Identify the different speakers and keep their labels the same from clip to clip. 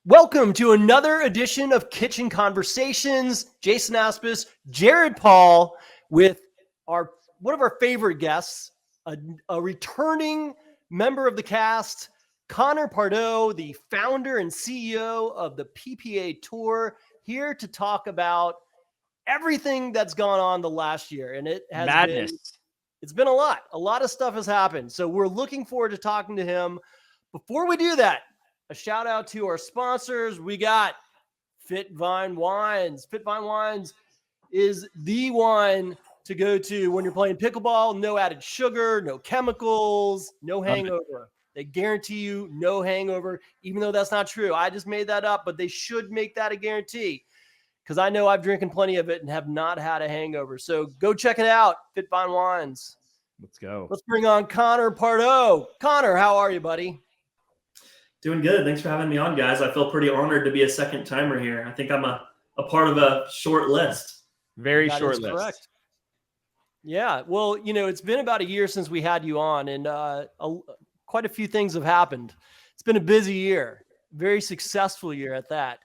Speaker 1: Welcome to another edition of Kitchen Conversations. Jason Aspis, Jared Paul, with one of our favorite guests, a returning member of the cast, Connor Pardoe, the founder and CEO of the PPA Tour, here to talk about everything that's gone on the last year. And it has it's been a lot. A lot of stuff has happened. So we're looking forward to talking to him. Before we do that, a shout out to our sponsors. We got FitVine Wines. FitVine Wines is the wine to go to when you're playing pickleball. No added sugar, no chemicals, no hangover. They guarantee you no hangover, even though that's not true. I just made that up, but they should make that a guarantee because I know I've drinking plenty of it and have not had a hangover. So go check it out, FitVine Wines.
Speaker 2: Let's go.
Speaker 1: Let's bring on Connor Pardoe. Connor, how are you, buddy?
Speaker 3: Doing good. Thanks for having me on, guys. I feel pretty honored to be a second timer here. I think I'm a part of a short list.
Speaker 2: Very short list. Correct.
Speaker 1: Yeah. Well, it's been about a year since we had you on, and quite a few things have happened. It's been a busy year, very successful year at that.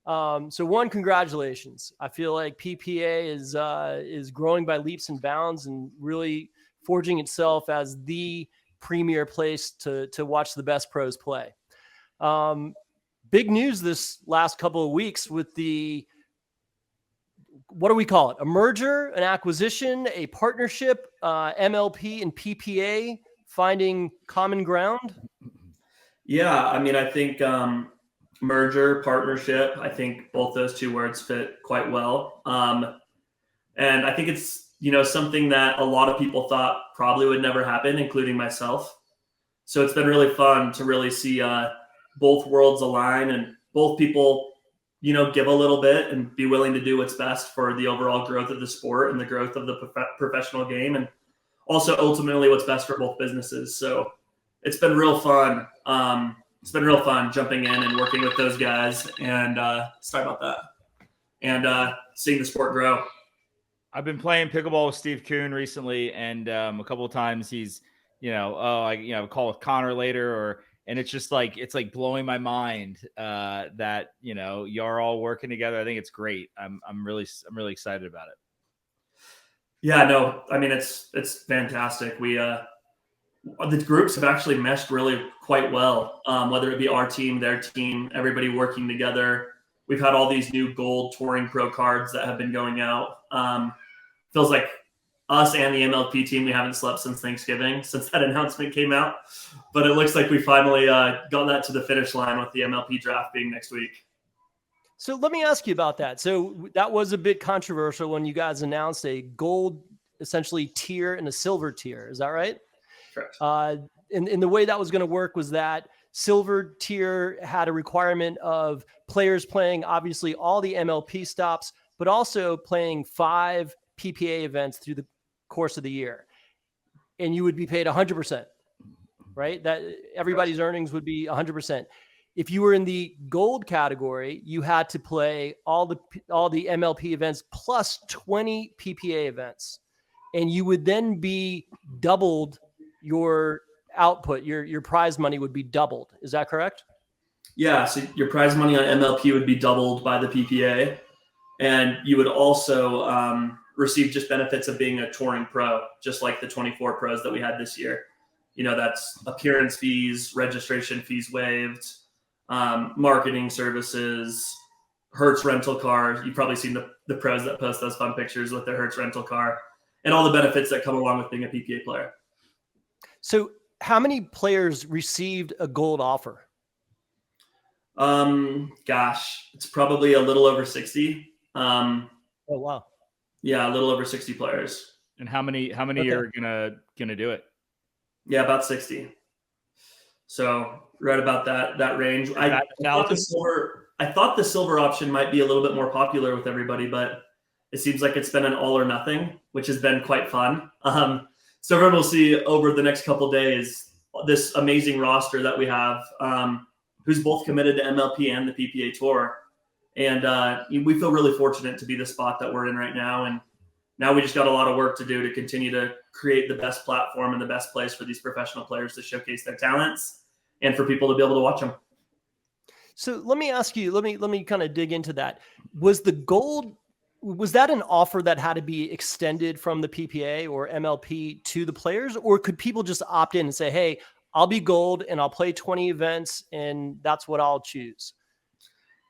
Speaker 1: So congratulations. I feel like PPA is growing by leaps and bounds and really forging itself as the premier place to watch the best pros play. Big news this last couple of weeks with what do we call it? A merger, an acquisition, a partnership, MLP and PPA finding common ground?
Speaker 3: Yeah, I think merger, partnership, I think both those two words fit quite well. And I think it's, something that a lot of people thought probably would never happen, including myself. So it's been really fun to really see both worlds align and both people, give a little bit and be willing to do what's best for the overall growth of the sport and the growth of the professional game, and also ultimately what's best for both businesses. So it's been real fun. It's been real fun jumping in and working with those guys and sorry about that. And seeing the sport grow.
Speaker 2: I've been playing pickleball with Steve Kuhn recently, and a couple of times he's, call with Connor later, and it's just like, it's like blowing my mind that, you're all working together. I think it's great. I'm really excited about it.
Speaker 3: Yeah, no, it's fantastic. The groups have actually meshed really quite well, whether it be our team, their team, everybody working together. We've had all these new gold touring pro cards that have been going out. Feels like us and the MLP team, we haven't slept since Thanksgiving, since that announcement came out. But it looks like we finally got that to the finish line with the MLP draft being next week.
Speaker 1: So let me ask you about that. So that was a bit controversial when you guys announced a gold, essentially, tier and a silver tier. Is that right?
Speaker 3: Correct.
Speaker 1: And the way that was going to work was that silver tier had a requirement of players playing, obviously, all the MLP stops, but also playing 5 PPA events through the course of the year. And you would be paid 100%, right? That everybody's earnings would be 100%. If you were in the gold category, you had to play all the MLP events plus 20 PPA events. And you would then be doubled your output. Your prize money would be doubled. Is that correct?
Speaker 3: Yeah. So your prize money on MLP would be doubled by the PPA. And you would also receive just benefits of being a touring pro, just like the 24 pros that we had this year. That's appearance fees, registration fees waived, marketing services, Hertz rental car. You've probably seen the pros that post those fun pictures with their Hertz rental car and all the benefits that come along with being a PPA player.
Speaker 1: So how many players received a gold offer?
Speaker 3: Gosh, it's probably a little over 60.
Speaker 1: Oh, wow.
Speaker 3: Yeah, a little over 60 players.
Speaker 2: And how many are gonna do it?
Speaker 3: Yeah, about 60. So right about that range. I thought the silver option might be a little bit more popular with everybody, but it seems like it's been an all or nothing, which has been quite fun. So everyone will see over the next couple of days this amazing roster that we have, who's both committed to MLP and the PPA Tour. And we feel really fortunate to be the spot that we're in right now. And now we just got a lot of work to do to continue to create the best platform and the best place for these professional players to showcase their talents and for people to be able to watch them.
Speaker 1: So let me ask you, let me kind of dig into that. Was that an offer that had to be extended from the PPA or MLP to the players, or could people just opt in and say, hey, I'll be gold and I'll play 20 events and that's what I'll choose?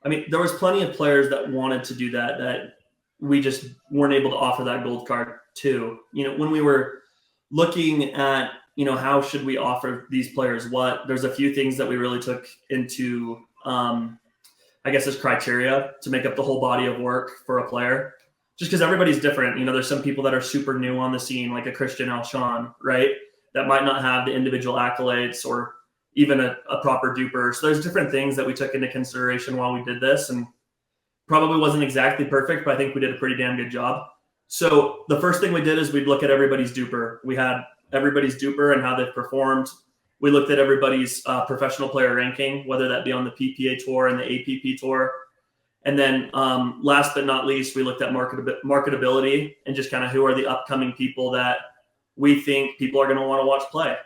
Speaker 3: I mean, there was plenty of players that wanted to do that we just weren't able to offer that gold card to. When we were looking at, how should we offer these players what, there's a few things that we really took into, I guess, as criteria to make up the whole body of work for a player, just because everybody's different. There's some people that are super new on the scene, like a Christian Alshon, right? That might not have the individual accolades or even a proper DUPR. So there's different things that we took into consideration while we did this, and probably wasn't exactly perfect, but I think we did a pretty damn good job. So the first thing we did is we'd look at everybody's DUPR. We had everybody's DUPR and how they've performed. We looked at everybody's professional player ranking, whether that be on the PPA Tour and the APP Tour. And then last but not least, we looked at marketability and just kind of who are the upcoming people that we think people are going to want to watch play.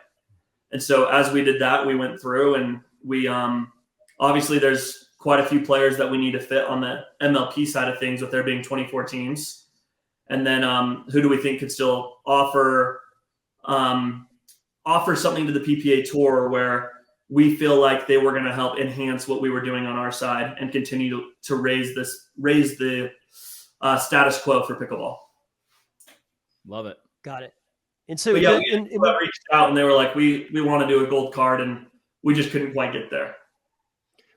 Speaker 3: And so as we did that, we went through and we obviously there's quite a few players that we need to fit on the MLP side of things, with there being 24 teams. And then who do we think could still offer something to the PPA Tour where we feel like they were going to help enhance what we were doing on our side and continue to raise the status quo for pickleball.
Speaker 2: Love it.
Speaker 1: Got it. And so
Speaker 3: we reached out and they were like, we want to do a gold card, and we just couldn't quite get there.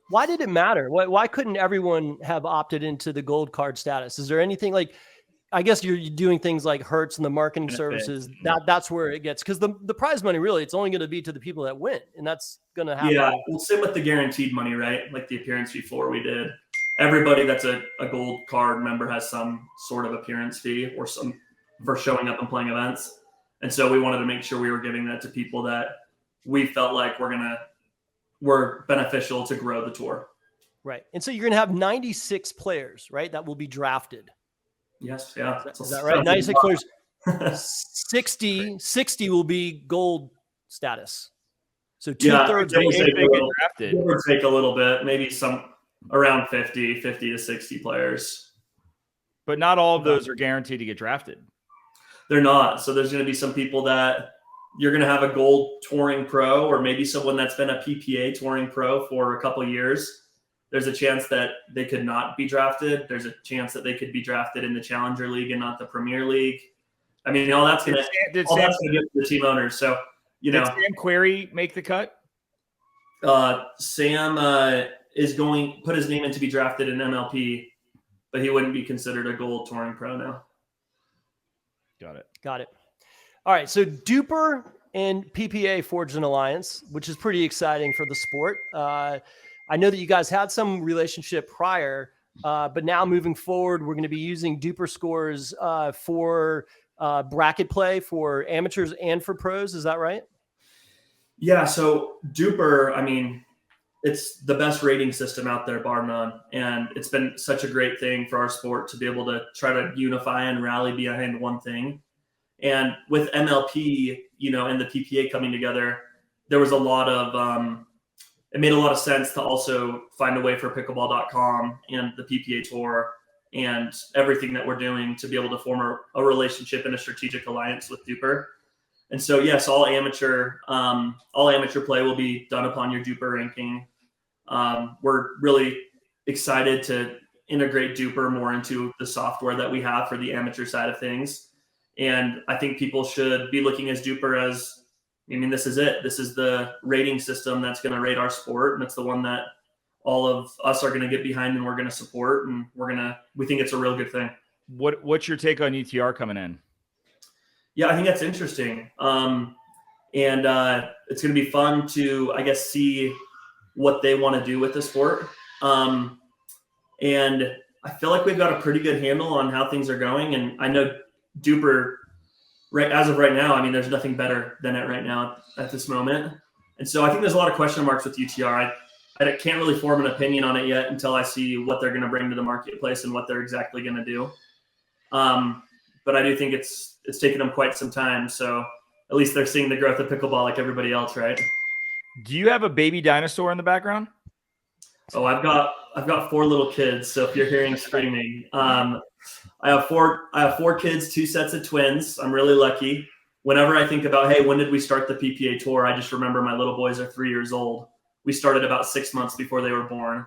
Speaker 1: Why did it matter? Why couldn't everyone have opted into the gold card status? Is there anything like, I guess you're doing things like Hertz and the marketing services. That's where it gets, because the prize money, really, it's only going to be to the people that win, and that's going to happen.
Speaker 3: Yeah, well, same with the guaranteed money, right? Like the appearance fee floor we did. Everybody that's a gold card member has some sort of appearance fee or some for showing up and playing events. And so we wanted to make sure we were giving that to people that we felt like were beneficial to grow the tour.
Speaker 1: Right. And so you're going to have 96 players, right, that will be drafted.
Speaker 3: Yes. Yeah.
Speaker 1: Is that right? 96 players. 60 will be gold status. So 2/3
Speaker 3: will drafted. It would take a little bit, maybe some around 50 to 60 players.
Speaker 2: But not all of those are guaranteed to get drafted.
Speaker 3: They're not. So there's going to be some people that you're going to have a gold touring pro, or maybe someone that's been a PPA touring pro for a couple of years. There's a chance that they could not be drafted. There's a chance that they could be drafted in the Challenger League and not the Premier League. I mean, all that's going to get to the team owners. So,
Speaker 2: did Sam Query make the cut?
Speaker 3: Sam is going put his name in to be drafted in MLP, but he wouldn't be considered a gold touring pro now.
Speaker 2: Got it.
Speaker 1: All right. So DUPR and PPA forged an alliance, which is pretty exciting for the sport. I know that you guys had some relationship prior, but now moving forward, we're going to be using DUPR scores for bracket play for amateurs and for pros. Is that right?
Speaker 3: Yeah. So DUPR, I mean, it's the best rating system out there, bar none. And it's been such a great thing for our sport to be able to try to unify and rally behind one thing. And with MLP, and the PPA coming together, there was a lot of, it made a lot of sense to also find a way for pickleball.com and the PPA Tour and everything that we're doing to be able to form a relationship and a strategic alliance with DUPR. And so, yes, all amateur play will be done upon your DUPR ranking. We're really excited to integrate DUPR more into the software that we have for the amateur side of things. And I think people should be looking at DUPR as, this is it. This is the rating system that's going to rate our sport. And it's the one that all of us are going to get behind and we're going to support. And we think it's a real good thing.
Speaker 2: What's your take on UTR coming in?
Speaker 3: Yeah, I think that's interesting. And it's going to be fun to, I guess, see what they want to do with the sport. And I feel like we've got a pretty good handle on how things are going. And I know DUPR, right as of right now, there's nothing better than it right now at this moment. And so I think there's a lot of question marks with UTR. I can't really form an opinion on it yet until I see what they're going to bring to the marketplace and what they're exactly going to do. But I do think it's taken them quite some time. So at least they're seeing the growth of pickleball like everybody else, right?
Speaker 2: Do you have a baby dinosaur in the background?
Speaker 3: Oh, I've got 4 little kids. So if you're hearing screaming, I have four kids, 2 sets of twins. I'm really lucky. Whenever I think about, hey, when did we start the PPA Tour? I just remember my little boys are 3 years old. We started about 6 months before they were born.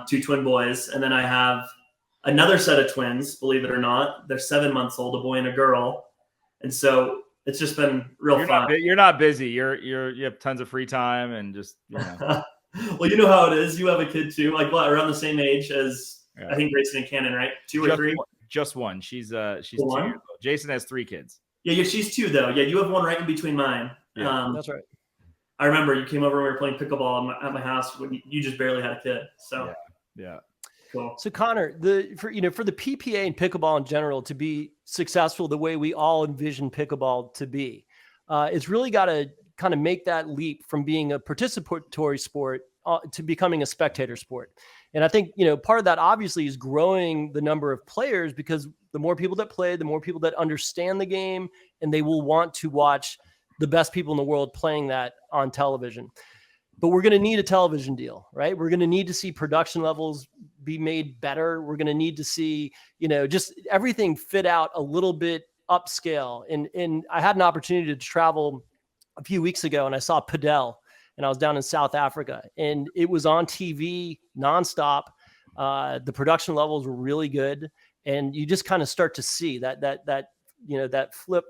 Speaker 3: 2 twin boys, and then I have another set of twins. Believe it or not, they're 7 months old, a boy and a girl, and so it's just been real fun.
Speaker 2: You're not busy. You have tons of free time and just, you know.
Speaker 3: Well, you know how it is. You have a kid too, like what, around the same age as I think Grayson and Cannon, right? 2 or 3?
Speaker 2: Just one. She's 2 years old. Jason has 3 kids.
Speaker 3: Yeah, she's 2 though. Yeah, you have one right in between mine.
Speaker 2: Yeah,
Speaker 1: that's right.
Speaker 3: I remember you came over when we were playing pickleball at my house when you just barely had a kid. So
Speaker 2: yeah.
Speaker 3: Cool.
Speaker 1: So Connor, for the PPA and pickleball in general to be successful the way we all envision pickleball to be, it's really got to kind of make that leap from being a participatory sport to becoming a spectator sport. And I think, part of that obviously is growing the number of players, because the more people that play, the more people that understand the game, and they will want to watch the best people in the world playing that on television. But we're going to need a television deal, right? We're going to need to see production levels be made better. We're going to need to see, just everything fit out a little bit upscale. And I had an opportunity to travel a few weeks ago, and I saw Pardoe, and I was down in South Africa, and it was on TV nonstop. The production levels were really good, and you just kind of start to see that flip,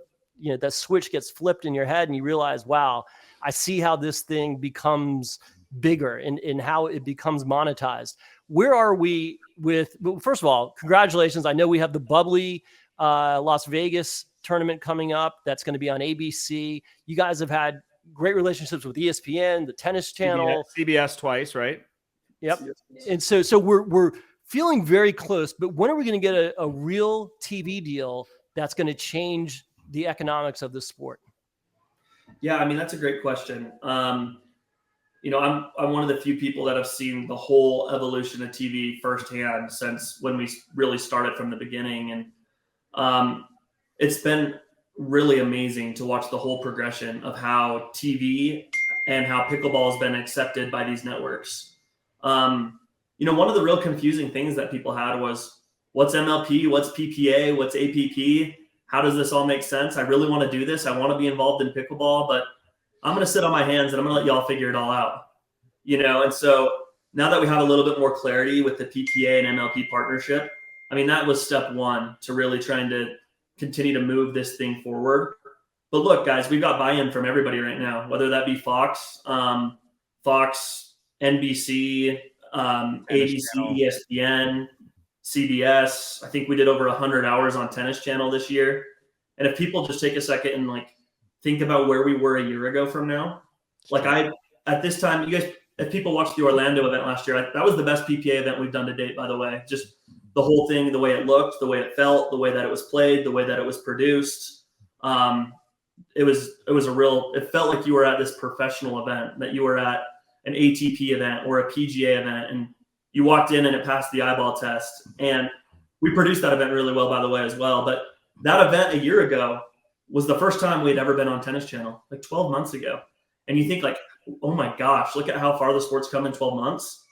Speaker 1: that switch gets flipped in your head, and you realize, wow, I see how this thing becomes bigger and how it becomes monetized. Where are we first of all, congratulations. I know we have the bubbly Las Vegas tournament coming up. That's going to be on ABC. You guys have had great relationships with ESPN, the Tennis Channel.
Speaker 2: CBS twice, right?
Speaker 1: Yep. And so we're feeling very close, but when are we going to get a real TV deal that's going to change the economics of the sport?
Speaker 3: Yeah, I mean, that's a great question. I'm one of the few people that have seen the whole evolution of TV firsthand since when we really started from the beginning. And it's been really amazing to watch the whole progression of how TV and how pickleball has been accepted by these networks. One of the real confusing things that people had was, what's MLP, what's PPA, what's APP? How does this all make sense? I really want to do this. I want to be involved in pickleball, but I'm going to sit on my hands and I'm going to let y'all figure it all out. And so now that we have a little bit more clarity with the PPA and MLP partnership, I mean, that was step one to really trying to continue to move this thing forward. But look, guys, we've got buy-in from everybody right now, whether that be Fox, NBC, ABC, ESPN, CBS. I think we did over 100 hours on Tennis Channel this year. And if people just take a second and think about where we were a year ago from now, at this time, you guys, if people watched the Orlando event last year, that was the best PPA event we've done to date, by the way. Just the whole thing, the way it looked, the way it felt, the way that it was played, the way that it was produced. It felt like you were at this professional event, that you were at an ATP event or a PGA event, and you walked in and it passed the eyeball test. And we produced that event really well, by the way, as well. But that event a year ago was the first time we had ever been on Tennis Channel, 12 months ago. And you think oh my gosh, look at how far the sport's come in 12 months.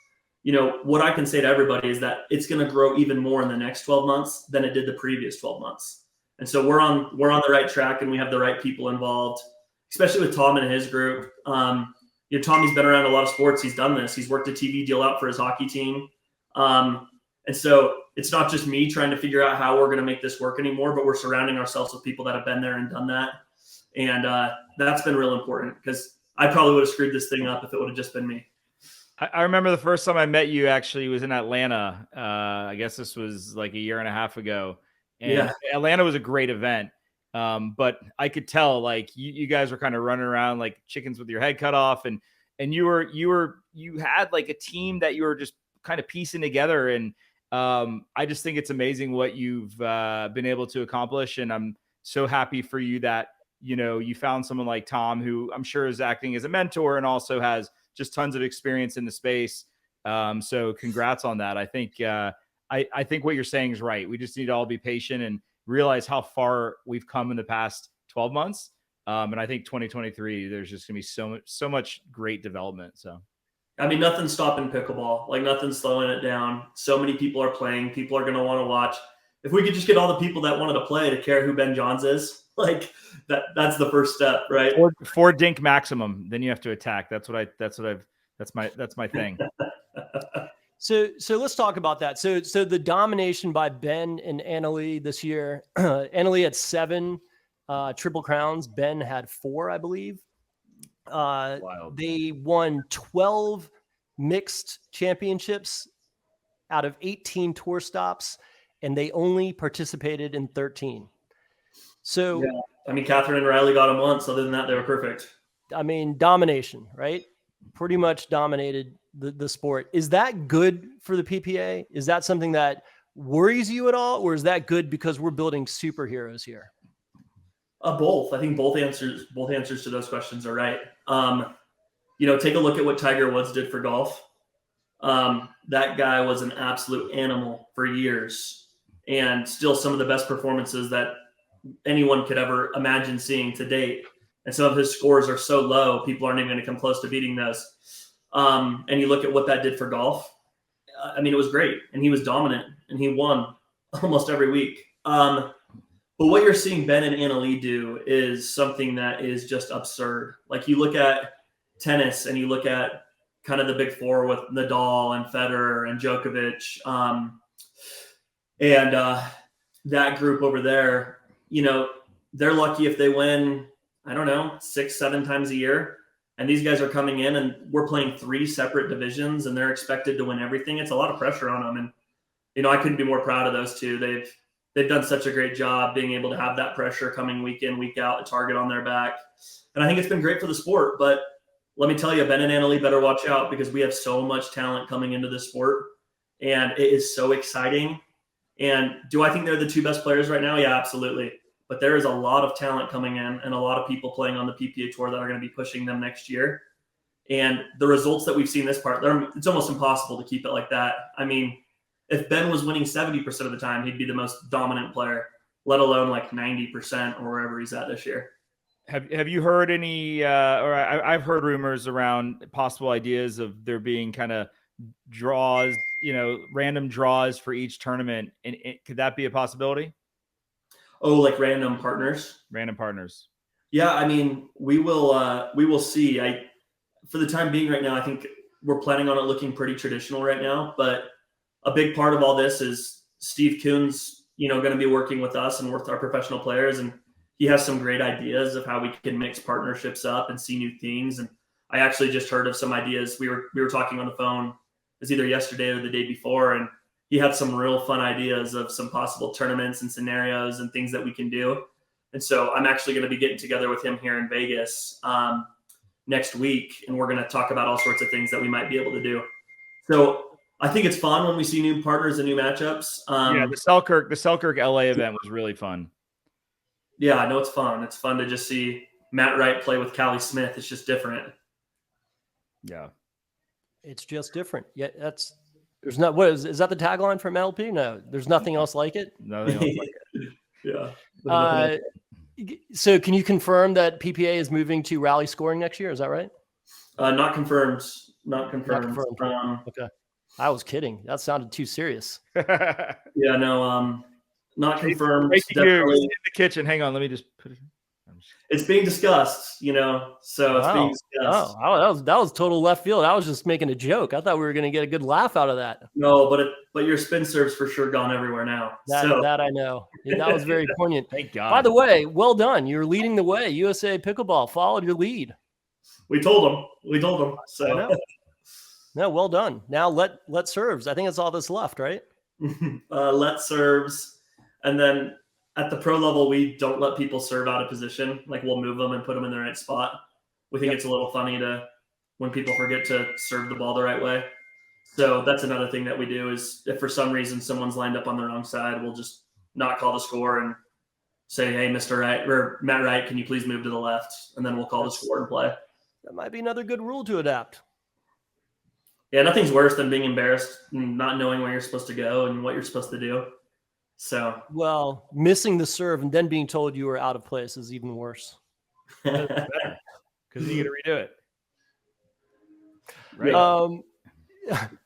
Speaker 3: What I can say to everybody is that it's going to grow even more in the next 12 months than it did the previous 12 months. And so we're on the right track, and we have the right people involved, especially with Tom and his group. Tommy's been around a lot of sports. He's done this. He's worked a TV deal out for his hockey team. And so it's not just me trying to figure out how we're going to make this work anymore, but we're surrounding ourselves with people that have been there and done that. And that's been real important, because I probably would have screwed this thing up if it would have just been me.
Speaker 2: I remember the first time I met you actually was in Atlanta. I guess this was a year and a half ago. And Atlanta was a great event. But I could tell you guys were kind of running around like chickens with your head cut off. And you had a team that you were just kind of piecing together. And I just think it's amazing what you've been able to accomplish. And I'm so happy for you that, you found someone like Tom, who I'm sure is acting as a mentor and also has just tons of experience in the space. So congrats on that. I think I think what you're saying is right. We just need to all be patient and realize how far we've come in the past 12 months. And I think 2023, there's just gonna be so much great development. So
Speaker 3: I mean, nothing's stopping pickleball. Like nothing's slowing it down. So many people are playing. People are going to want to watch. If we could just get all the people that wanted to play to care who Ben Johns is, like that's the first step, right?
Speaker 2: Four dink maximum. Then you have to attack. That's my thing.
Speaker 1: So let's talk about that. So the domination by Ben and Annalee this year. Annalee had 7 Triple Crowns. Ben had 4, I believe.
Speaker 2: Wild.
Speaker 1: They won 12 mixed championships out of 18 tour stops, and they only participated in 13. So,
Speaker 3: yeah. I mean, Catherine and Riley got them once. Other than that, they were perfect.
Speaker 1: I mean, domination, right? Pretty much dominated the sport. Is that good for the PPA? Is that something that worries you at all, or is that good because we're building superheroes here?
Speaker 3: Both. I think both answers to those questions are right. Take a look at what Tiger Woods did for golf. That guy was an absolute animal for years, and still some of the best performances that anyone could ever imagine seeing to date. And some of his scores are so low, people aren't even going to come close to beating those. And you look at what that did for golf. I mean, it was great, and he was dominant, and he won almost every week. But what you're seeing Ben and Annalee do is something that is just absurd. Like you look at tennis and you look at kind of the big four with Nadal and Federer and Djokovic. That group over there, they're lucky if they win, 6-7 times a year. And these guys are coming in and we're playing 3 separate divisions and they're expected to win everything. It's a lot of pressure on them. And, I couldn't be more proud of those two. They've done such a great job being able to have that pressure coming week in, week out, a target on their back. And I think it's been great for the sport. But let me tell you, Ben and Annalee better watch out because we have so much talent coming into this sport. And it is so exciting. And do I think they're the 2 best players right now? Yeah, absolutely. But there is a lot of talent coming in and a lot of people playing on the PPA Tour that are going to be pushing them next year. And the results that we've seen this part, it's almost impossible to keep it like that. I mean, if Ben was winning 70% of the time, he'd be the most dominant player, let alone like 90% or wherever he's at this year.
Speaker 2: Have you heard any, I've heard rumors around possible ideas of there being kind of draws, random draws for each tournament. And could that be a possibility?
Speaker 3: Oh, like random partners?
Speaker 2: Random partners.
Speaker 3: Yeah, I mean, we will see. For the time being right now, I think we're planning on it looking pretty traditional right now, but a big part of all this is Steve Kuhn's, going to be working with us and with our professional players. And he has some great ideas of how we can mix partnerships up and see new things. And I actually just heard of some ideas. We were talking on the phone. It was either yesterday or the day before. And he had some real fun ideas of some possible tournaments and scenarios and things that we can do. And so I'm actually going to be getting together with him here in Vegas next week. And we're going to talk about all sorts of things that we might be able to do. So I think it's fun when we see new partners and new matchups.
Speaker 2: The Selkirk LA event was really fun.
Speaker 3: Yeah, I know it's fun. It's fun to just see Matt Wright play with Callie Smith. It's just different.
Speaker 2: Yeah.
Speaker 1: It's just different. Yeah, there's not, what is that the tagline from LP? No, there's nothing else like it.
Speaker 2: Nothing else like
Speaker 3: it.
Speaker 1: Yeah. So can you confirm that PPA is moving to rally scoring next year? Is that right?
Speaker 3: Not confirmed. Not confirmed.
Speaker 1: Okay. I was kidding. That sounded too serious.
Speaker 3: Yeah, no, not confirmed.
Speaker 2: Definitely in the kitchen. Hang on, let me just put it.
Speaker 3: It's being discussed, so it's being discussed.
Speaker 1: Oh, that was total left field. I was just making a joke. I thought we were going to get a good laugh out of that.
Speaker 3: No, but your spin serve's for sure gone everywhere now.
Speaker 1: That I know. That was very poignant.
Speaker 2: Thank God.
Speaker 1: By the way, well done. You're leading the way. USA Pickleball followed your lead.
Speaker 3: We told them. So.
Speaker 1: No, well done. Now let serves. I think that's all that's left, right?
Speaker 3: Let serves. And then at the pro level, we don't let people serve out of position. Like we'll move them and put them in the right spot. We think it's a little funny when people forget to serve the ball the right way. So that's another thing that we do is if for some reason someone's lined up on the wrong side, we'll just not call the score and say, hey, Mr. Wright or Matt Wright, can you please move to the left? And then we'll call the score and play.
Speaker 1: That might be another good rule to adapt.
Speaker 3: Yeah, nothing's worse than being embarrassed and not knowing where you're supposed to go and what you're supposed to do. So,
Speaker 1: well, missing the serve and then being told you were out of place is even worse.
Speaker 2: Because you got to redo it. right?
Speaker 3: Well,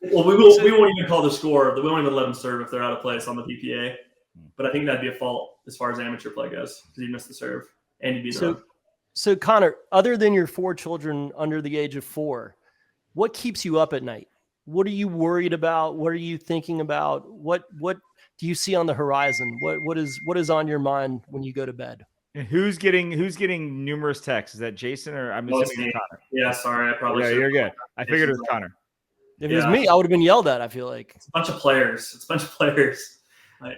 Speaker 3: we won't even call the score. We won't even let them serve if they're out of place on the PPA. But I think that'd be a fault as far as amateur play goes because you missed the serve and you'd be done.
Speaker 1: So Connor, other than your 4 children under the age of 4, what keeps you up at night? What are you worried about? What are you thinking about? What do you see on the horizon? What is on your mind when you go to bed?
Speaker 2: And who's getting numerous texts? Is that Jason or I'm assuming it's Connor?
Speaker 3: Yeah, sorry, I probably.
Speaker 2: Yeah, you're good. I figured it was Connor.
Speaker 1: If it was me, I would have been yelled at. I feel like
Speaker 3: it's a bunch of players. Like,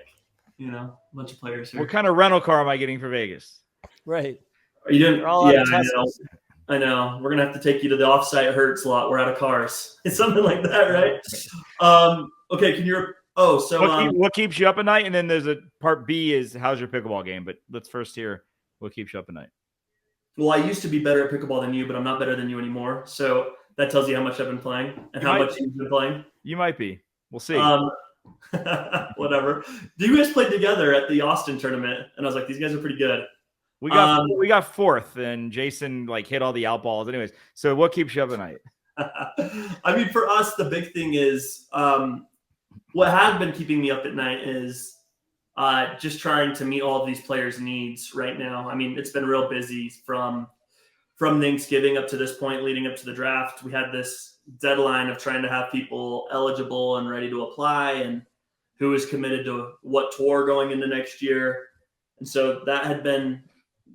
Speaker 3: a bunch of players here.
Speaker 2: What kind of rental car am I getting for Vegas?
Speaker 1: Right.
Speaker 3: Are you doing?
Speaker 1: Yeah,
Speaker 3: I know. We're gonna have to take you to the offsite Hertz lot. We're out of cars. It's something like that, right? Okay. Can you?
Speaker 2: What keeps you up at night? And then there's a part B is how's your pickleball game? But let's first hear what keeps you up at night.
Speaker 3: Well, I used to be better at pickleball than you, but I'm not better than you anymore. So that tells you how much I've been playing and how much you've been playing.
Speaker 2: You might be. We'll see.
Speaker 3: Whatever. You guys played together at the Austin tournament, and I was like, these guys are pretty good.
Speaker 2: We got fourth, and Jason hit all the out balls. Anyways, so what keeps you up at night?
Speaker 3: I mean, for us, the big thing is what has been keeping me up at night is just trying to meet all of these players' needs right now. I mean, it's been real busy from Thanksgiving up to this point, leading up to the draft. We had this deadline of trying to have people eligible and ready to apply and who is committed to what tour going into next year. And so that had been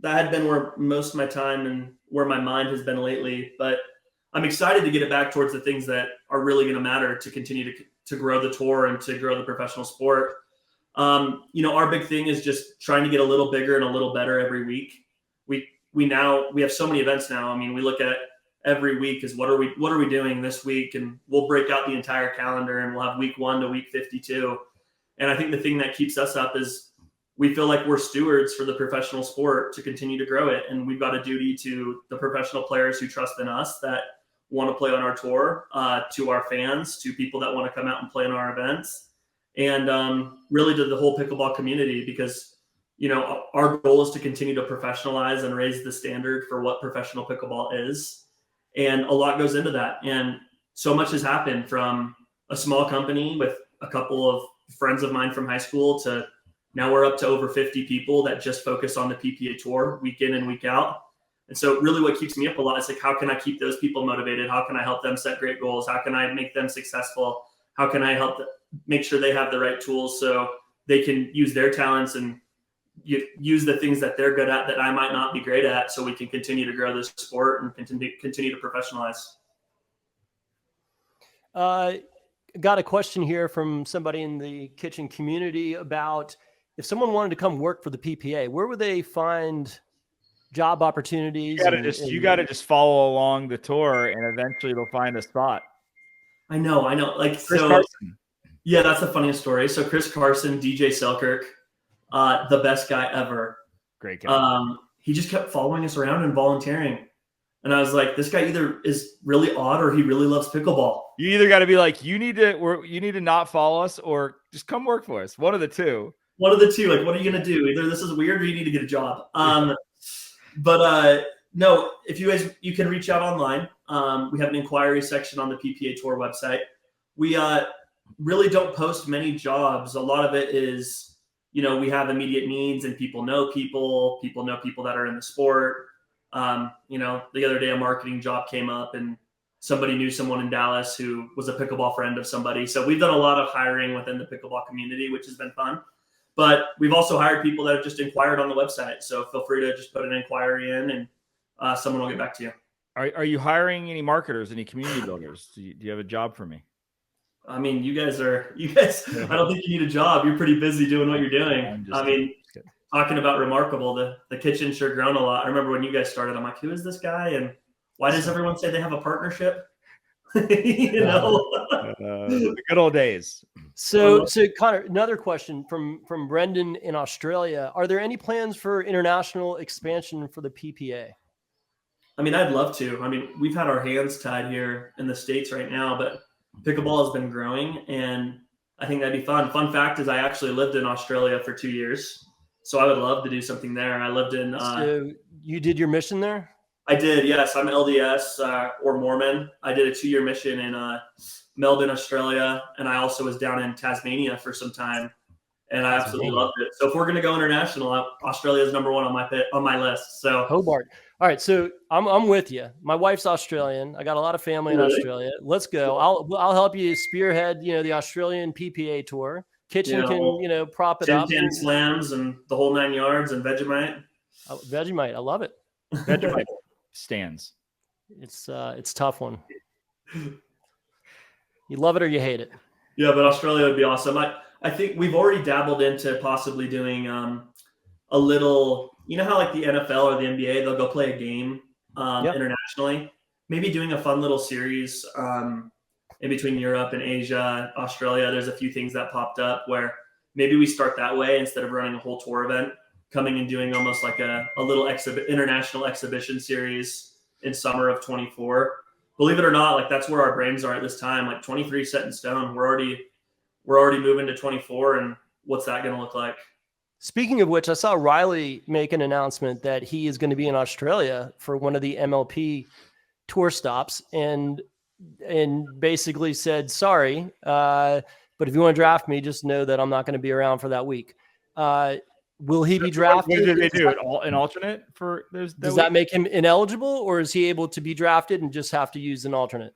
Speaker 3: where most of my time and where my mind has been lately. But I'm excited to get it back towards the things that are really going to matter to continue to grow the tour and to grow the professional sport. Our big thing is just trying to get a little bigger and a little better every week. We have so many events now. I mean, we look at every week is what are we doing this week? And we'll break out the entire calendar and we'll have week 1 to week 52. And I think the thing that keeps us up is we feel like we're stewards for the professional sport to continue to grow it. And we've got a duty to the professional players who trust in us that want to play on our tour, to our fans, to people that want to come out and play in our events, and really to the whole pickleball community, because, our goal is to continue to professionalize and raise the standard for what professional pickleball is. And a lot goes into that. And so much has happened from a small company with a couple of friends of mine from high school to now we're up to over 50 people that just focus on the PPA Tour week in and week out. And so really what keeps me up a lot is how can I keep those people motivated? How can I help them set great goals? How can I make them successful? How can I help them make sure they have the right tools so they can use their talents and use the things that they're good at that I might not be great at, so we can continue to grow this sport and continue to professionalize.
Speaker 1: Got a question here from somebody in the kitchen community about if someone wanted to come work for the PPA, where would they find job opportunities?
Speaker 2: You got to just follow along the tour and eventually they'll find a spot.
Speaker 3: I know. Chris Carson. Yeah, that's the funniest story. So Chris Carson, DJ Selkirk, the best guy ever.
Speaker 2: Great guy.
Speaker 3: He just kept following us around and volunteering. And I was like, this guy either is really odd or he really loves pickleball.
Speaker 2: You either got to be like, you need to not follow us or just come work for us. One of the two.
Speaker 3: What are you going to do? Either this is weird or you need to get a job. No, if you can reach out online. We have an inquiry section on the PPA Tour website. We really don't post many jobs. A lot of it is, we have immediate needs and people know people that are in the sport. The other day a marketing job came up and somebody knew someone in Dallas who was a pickleball friend of somebody. So we've done a lot of hiring within the pickleball community, which has been fun. But we've also hired people that have just inquired on the website. So feel free to just put an inquiry in and someone will get back to you.
Speaker 2: Are you hiring any marketers, any community builders? Do you have a job for me?
Speaker 3: I mean, you guys, I don't think you need a job. You're pretty busy doing what you're doing. Talking about remarkable, the kitchen sure grown a lot. I remember when you guys started, I'm like, who is this guy? And why does everyone say they have a partnership?
Speaker 2: The good old days.
Speaker 1: So Connor, another question from Brendan in Australia. Are there any plans for international expansion for the PPA?
Speaker 3: I mean, I'd love to. I mean, we've had our hands tied here in the States right now, but pickleball has been growing and I think that'd be fun. Fun fact is I actually lived in Australia for 2 years. So I would love to do something there. I lived in.
Speaker 1: So you did your mission there?
Speaker 3: I did, yes. I'm LDS or Mormon. I did a 2-year mission in Melbourne, Australia, and I also was down in Tasmania for some time, and I absolutely loved it. So if we're going to go international, Australia is number one on my list. So
Speaker 1: Hobart. All right, so I'm with you. My wife's Australian. I got a lot of family in Australia. Let's go. I'll help you spearhead, the Australian PPA Tour. Kitchen can, prop it up.
Speaker 3: Tin slams and the whole 9 yards and Vegemite.
Speaker 1: Oh, Vegemite, I love it.
Speaker 2: Vegemite stands.
Speaker 1: It's a tough one. You love it or you hate it.
Speaker 3: Yeah, but Australia would be awesome. I think we've already dabbled into possibly doing a little, how like the NFL or the NBA, they'll go play a game internationally. Maybe doing a fun little series in between Europe and Asia, Australia. There's a few things that popped up where maybe we start that way instead of running a whole tour event, coming and doing almost like a little international exhibition series in summer of 24. Believe it or not, like that's where our brains are at this time. Like 23 set in stone. We're already moving to 24, and what's that going to look like?
Speaker 1: Speaking of which, I saw Riley make an announcement that he is going to be in Australia for one of the MLP tour stops, and basically said, sorry, but if you want to draft me, just know that I'm not going to be around for that week. Will he be drafted?
Speaker 2: What did they do? An alternate for those?
Speaker 1: Does that make him ineligible, or is he able to be drafted and just have to use an alternate?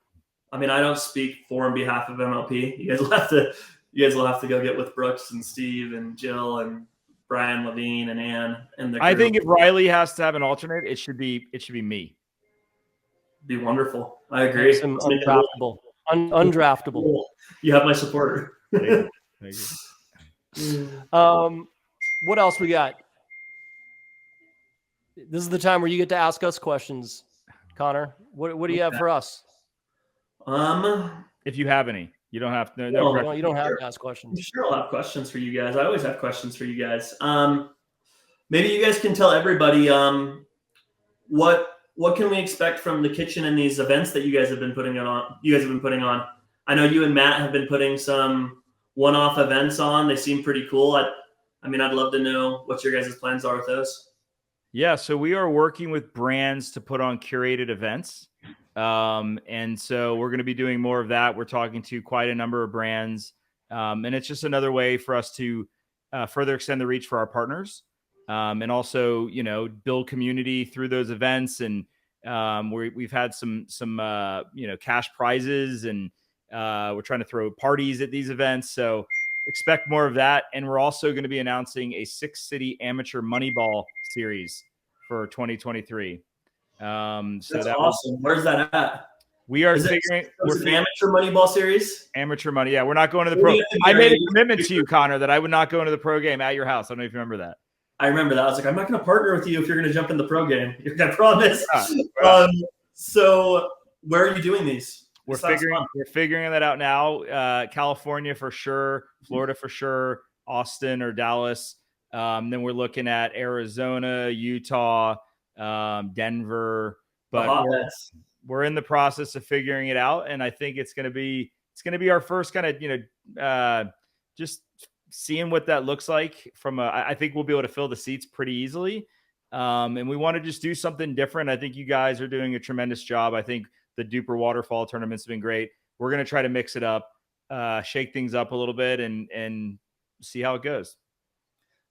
Speaker 3: I mean, I don't speak for and behalf of MLP. You guys will have to go get with Brooks and Steve and Jill and Brian Levine and Ann and the.
Speaker 2: I think if Riley has to have an alternate, it should be me.
Speaker 3: Be wonderful. I agree.
Speaker 1: Undraftable. Undraftable.
Speaker 3: You have my support.
Speaker 2: Thank you.
Speaker 1: What else we got? This is the time where you get to ask us questions, Connor. What do you have for us?
Speaker 2: If you have any, you don't have to.
Speaker 1: No, you don't have to ask questions.
Speaker 3: I'm sure I'll have questions for you guys. I always have questions for you guys. Maybe you guys can tell everybody what can we expect from the kitchen and these events that you guys have been putting on. I know you and Matt have been putting some one-off events on. They seem pretty cool. I'd love to know what your guys' plans are with those.
Speaker 2: Yeah, so we are working with brands to put on curated events. And so we're going to be doing more of that. We're talking to quite a number of brands. And it's just another way for us to further extend the reach for our partners. And also, build community through those events. And we've had some cash prizes, and we're trying to throw parties at these events. So expect more of that. And we're also going to be announcing a 6-city amateur Moneyball series for 2023.
Speaker 3: That's awesome. Where's that at?
Speaker 2: We are figuring.
Speaker 3: We're an amateur Moneyball series.
Speaker 2: Amateur money. Yeah, we're not going to the pro. I made a commitment to you, Connor, that I would not go into the pro game at your house. I don't know if you remember that.
Speaker 3: I remember that. I was like, I'm not going to partner with you if you're going to jump in the pro game. I promise. So where are you doing these?
Speaker 2: We're figuring that out now. California for sure, Florida for sure, Austin or Dallas. Then we're looking at Arizona, Utah, Denver. But we're in the process of figuring it out, and I think it's going to be our first kind of just seeing what that looks like. I think we'll be able to fill the seats pretty easily, and we want to just do something different. I think you guys are doing a tremendous job. I think the DUPR waterfall tournament's been great. We're going to try to mix it up, shake things up a little bit, and see how it goes.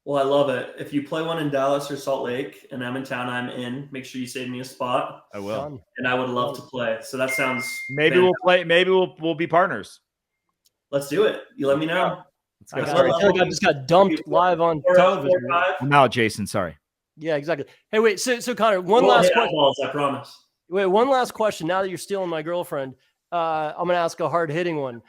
Speaker 3: Well, I love it. If you play one in Dallas or Salt Lake and I'm in town, I'm in. Make sure you save me a spot.
Speaker 2: I will.
Speaker 3: And I would love to play. So that sounds
Speaker 2: maybe fantastic. We'll play. Maybe we'll be partners.
Speaker 3: Let's do it. You let me know.
Speaker 1: I just got dumped live on television.
Speaker 2: No, Jason, sorry.
Speaker 1: Yeah, exactly. Hey, wait. So Connor, one last question.
Speaker 3: Balls, I promise.
Speaker 1: Wait, one last question. Now that you're stealing my girlfriend, I'm going to ask a hard-hitting one.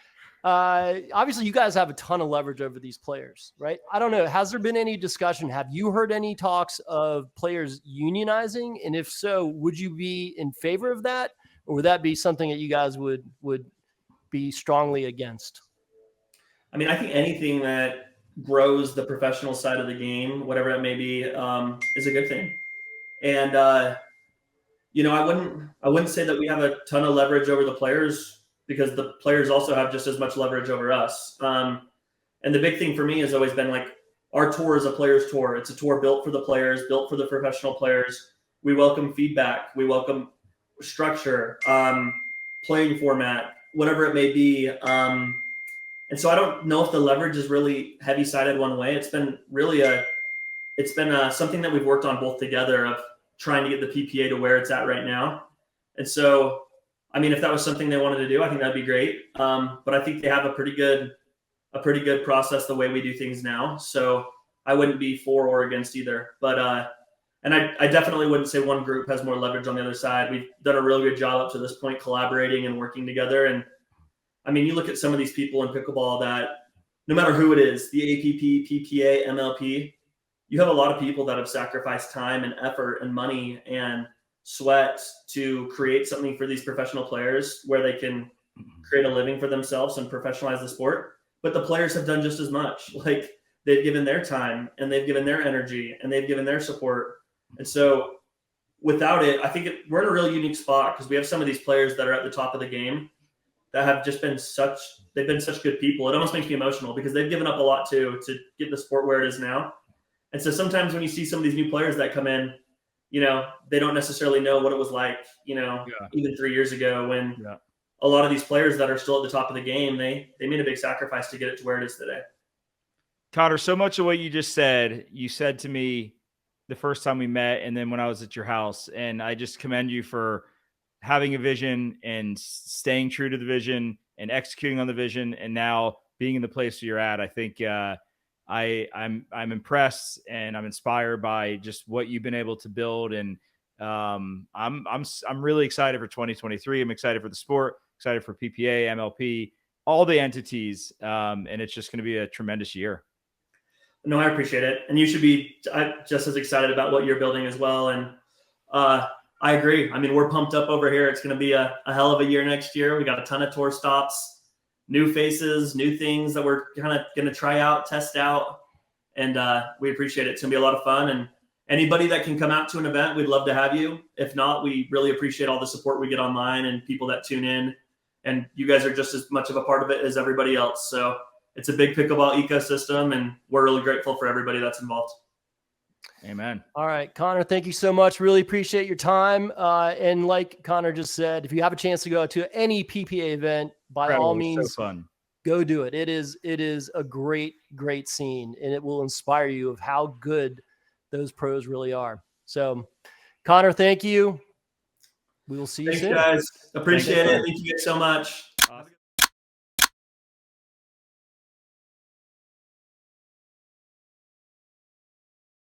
Speaker 1: Obviously, you guys have a ton of leverage over these players, right? I don't know. Has there been any discussion? Have you heard any talks of players unionizing? And if so, would you be in favor of that? Or would that be something that you guys would be strongly against?
Speaker 3: I mean, I think anything that grows the professional side of the game, whatever it may be, is a good thing. And, I wouldn't say that we have a ton of leverage over the players, because the players also have just as much leverage over us. And the big thing for me has always been like, our tour is a players tour. It's a tour built for the players, built for the professional players. We welcome feedback. We welcome structure, playing format, whatever it may be. And so I don't know if the leverage is really heavy sided one way. It's been really something that we've worked on both together of trying to get the PPA to where it's at right now. And so, I mean, if that was something they wanted to do, I think that'd be great. But I think they have a pretty good process the way we do things now. So I wouldn't be for or against either. But and I definitely wouldn't say one group has more leverage on the other side. We've done a really good job up to this point, collaborating and working together. And I mean, you look at some of these people in pickleball that no matter who it is, the APP, PPA, MLP, you have a lot of people that have sacrificed time and effort and money and sweat to create something for these professional players where they can create a living for themselves and professionalize the sport. But the players have done just as much. Like, they've given their time and they've given their energy and they've given their support. And so without it, I think we're in a really unique spot because we have some of these players that are at the top of the game that have just been such good people. It almost makes me emotional because they've given up a lot too to get the sport where it is now. And so sometimes when you see some of these new players that come in, you know, they don't necessarily know what it was like, you know, even 3 years ago when a lot of these players that are still at the top of the game, they made a big sacrifice to get it to where it is today.
Speaker 2: Connor, so much of what you just said, you said to me the first time we met and then when I was at your house. And I just commend you for having a vision and staying true to the vision and executing on the vision and now being in the place you're at. I think I'm impressed and I'm inspired by just what you've been able to build. And I'm really excited for 2023. I'm excited for the sport, excited for PPA, MLP, all the entities. And it's just going to be a tremendous year.
Speaker 3: No, I appreciate it. And you should be just as excited about what you're building as well. And I agree. I mean, we're pumped up over here. It's going to be a hell of a year next year. We got a ton of tour stops, new faces, new things that we're kind of going to try out, test out. And we appreciate it. It's going to be a lot of fun. And anybody that can come out to an event, we'd love to have you. If not, we really appreciate all the support we get online and people that tune in. And you guys are just as much of a part of it as everybody else. So it's a big pickleball ecosystem, and we're really grateful for everybody that's involved.
Speaker 2: Amen.
Speaker 1: All right, Connor, thank you so much. Really appreciate your time. And like Connor just said, if you have a chance to go to any PPA event, by all means,
Speaker 2: so fun.
Speaker 1: Go do it. It is a great scene, and it will inspire you of how good those pros really are. So, Connor, thank you. We will see you soon.
Speaker 3: Thanks, guys. Appreciate it. Thank you guys so much.
Speaker 2: Awesome.